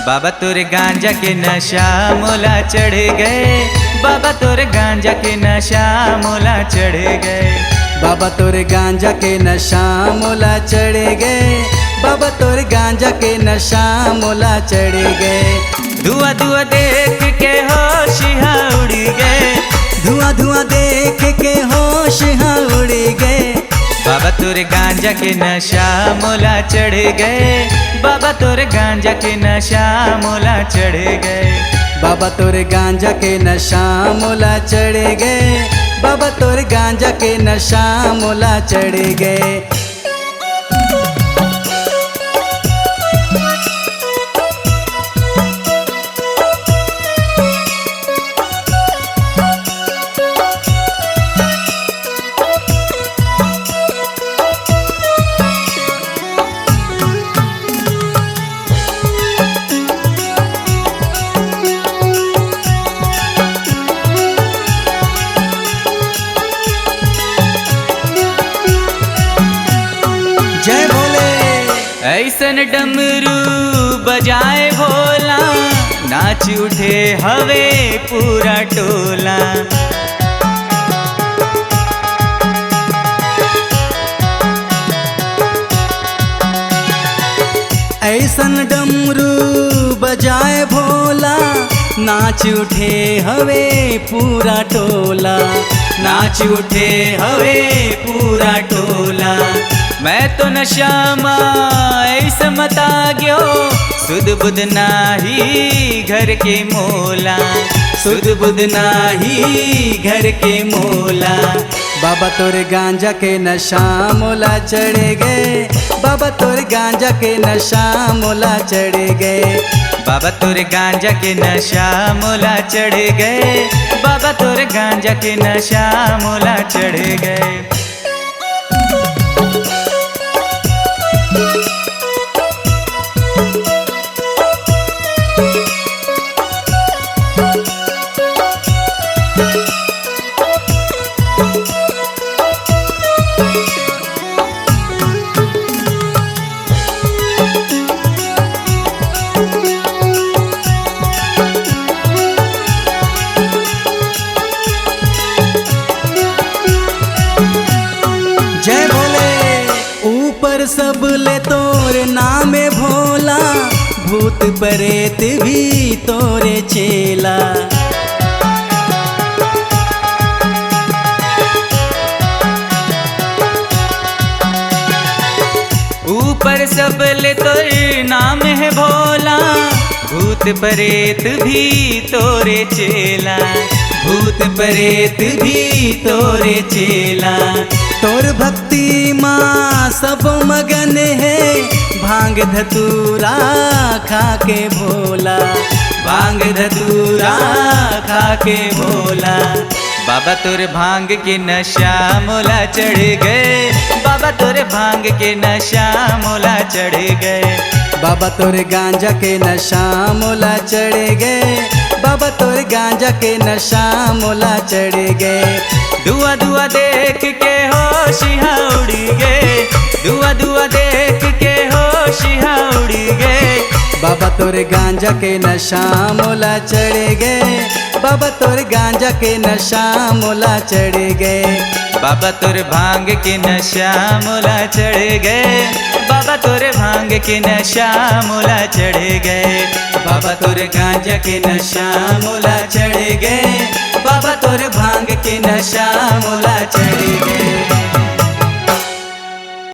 बाबा तोरे गांजा के नशा मोला चढ़ गए, बाबा तोरे गांजा के नशा मोला चढ़ गए। बाबा तोरे गांजा के नशा मोला चढ़ गए, बाबा तोरे गांजा के नशा मोला चढ़ गए। धुआं धुआं देख के होश यहाँ उड़ गए, धुआं धुआं देख के होश यहाँ उड़ गए। बाबा तोरे गांजा के नशा मोला चढ़ गए, बाबा तोरे गांजा के नशा मोला चढ़ गए। बाबा तोरे गांजा के नशा मोला चढ़ गए, बाबा तोरे गांजा के नशा मोला चढ़ गए। जय भोले। ऐसन डमरू बजाए भोला, नाच उठे हवे पूरा टोला। ऐसन डमरू बजाए भोला, नाच उठे हवे पूरा टोला। नाच उठे हवे पूरा टोला। मैं तो नशा ऐसा मता गयो, सुध बुध नाही घर के मोला, सुध बुध नाही घर के मोला। बाबा तोरे गांजा के नशा मोला चढ़ गए, बाबा तोरे गांजा के नशा मोला चढ़ गए। बाबा तोरे गांजा के नशा मोला चढ़ गए, बाबा तोरे गांजा के नशा मोला चढ़ गए। जय भोले। ऊपर सब ले तोरे नामे भोला, भूत प्रेत भी तोरे चेला। ऊपर सब ले तोरे नाम है भोला, भूत प्रेत भी तोरे चेला, भूत प्रेत भी तोरे चेला। तोर भक्ति माँ सब मगन है, भांग धतूरा खा के भोला, भांग धतूरा खा के भोला। बाबा तोरे भांग के नशा मोला चढ़ गए, बाबा तोरे भांग के नशा मोला चढ़ गए। बाबा तोरे गांजा के नशा मोला चढ़ गए, बाबा तोरे गांजा के नशा मोला चढ़ गए। धुआं धुआं देख के होश यहाँ उड़ गए, धुआं धुआं देख के होश यहाँ उड़ गए। बाबा तोरे गांजा के नशा मोला चढ़ गए, बाबा तोरे गांजा के नशा मोला चढ़ गए। बाबा तोरे भांग के नशा मोला चढ़ गए, बाबा तोरे भांग के नशा मोला चढ़ गए। बाबा तोरे गांजा के नशा मोला चढ़ गए, बाबा तोरे भांग के नशा मोला चढ़ गए।